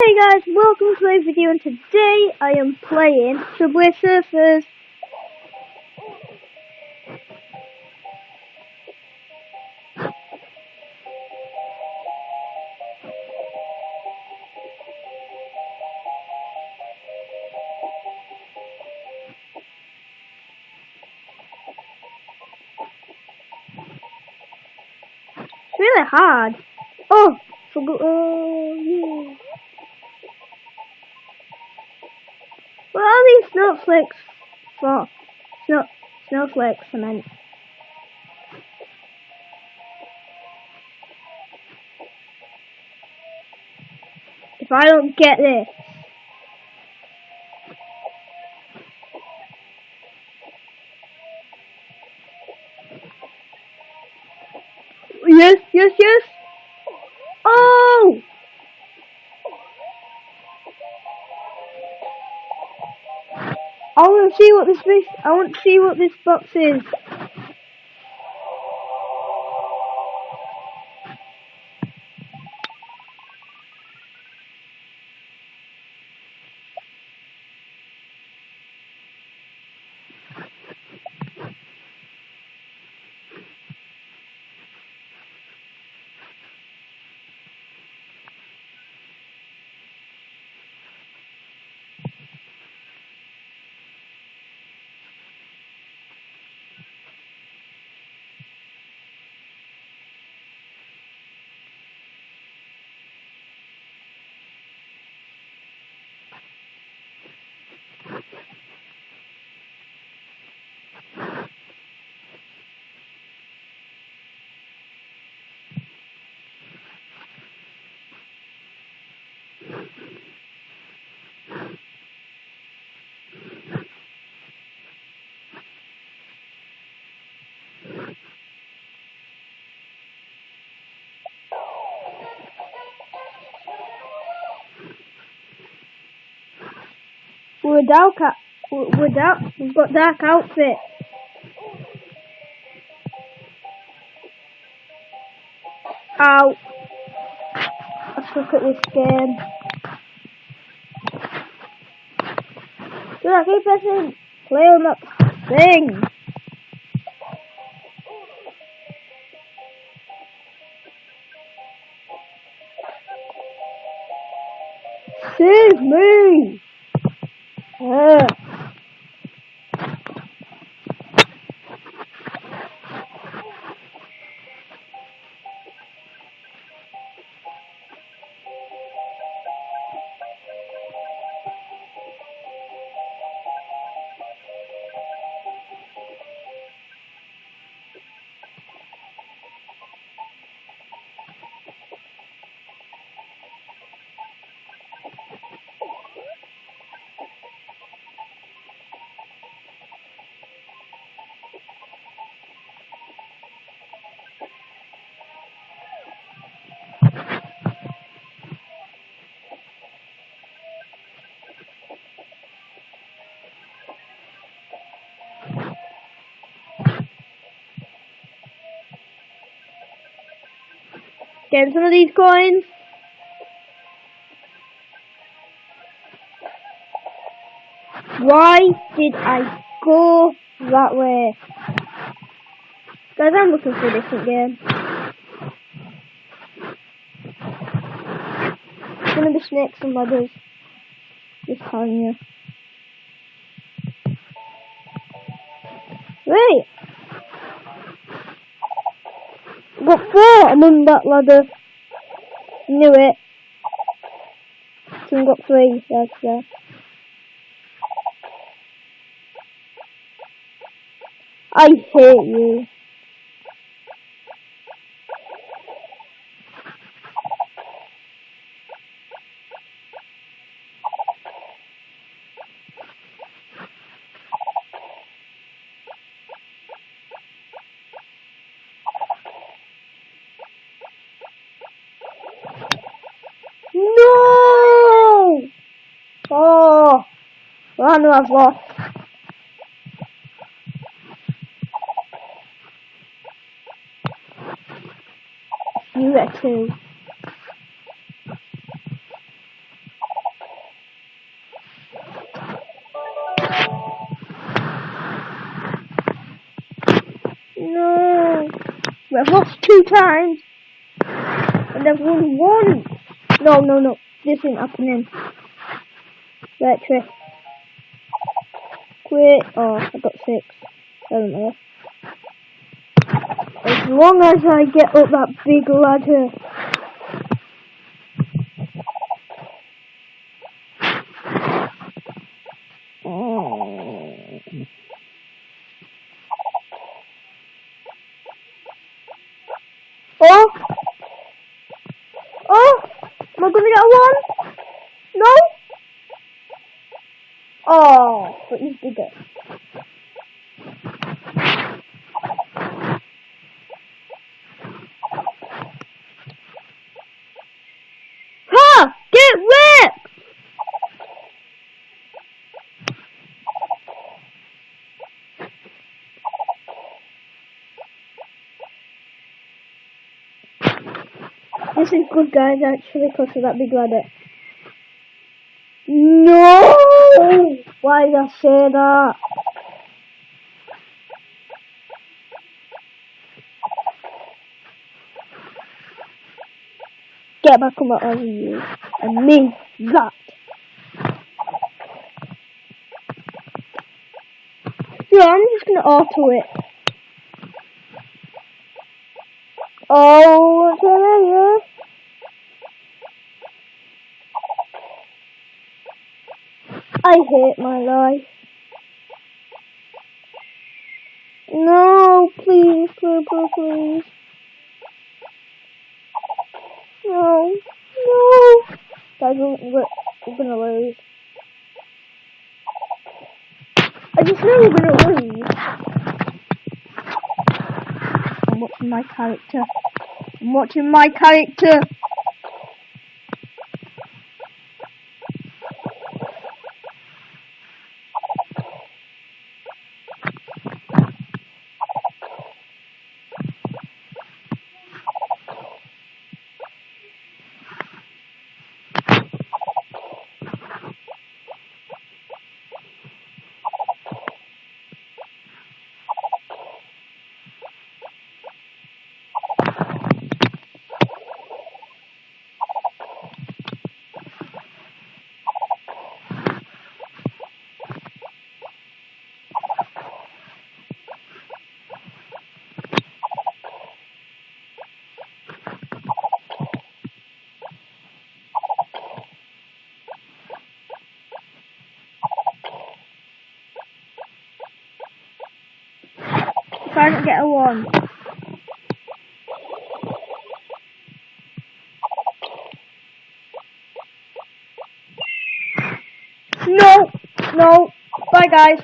Hey guys, welcome to a video, and today I am playing Subway Surfers. It's really hard. Oh, forgot. Oh, yeah. What are these snowflakes for? Snowflakes, I meant. If I don't get this. Yes, yes, yes. Oh! I want to see what this is. I want to see what this box is. We've got dark outfit. Ow. Let's look at this game. Dude, I keep pressing play on that thing. Save me! Getting some of these coins. Why did I go that way? Guys, I'm looking for a different game. It's gonna be snakes and ladders. Just telling you. Wait! Got 4 among that ladder. Knew it. Team got 3. That's there. I hate you. No! Oh! Well, I know I've lost. You get 2. We've lost 2 times. And I've won 1. No. This ain't happening. Electric. Quit. Oh, I got 6. Doesn't matter. As long as I get up that big ladder. Oh! Am I gonna get a 1? No? Oh, but he's bigger. Ha! Get wrecked! This is good, guys, actually, because of that big ladder. No! Why did I say that? Get back on my overview and me that. Yeah, I'm just gonna auto it. Oh, what's that? I hate my life. No, please, please. No. Guys, we're gonna lose. I just know we're gonna lose. I'm watching my character. Try to get a 1. No. Bye, guys.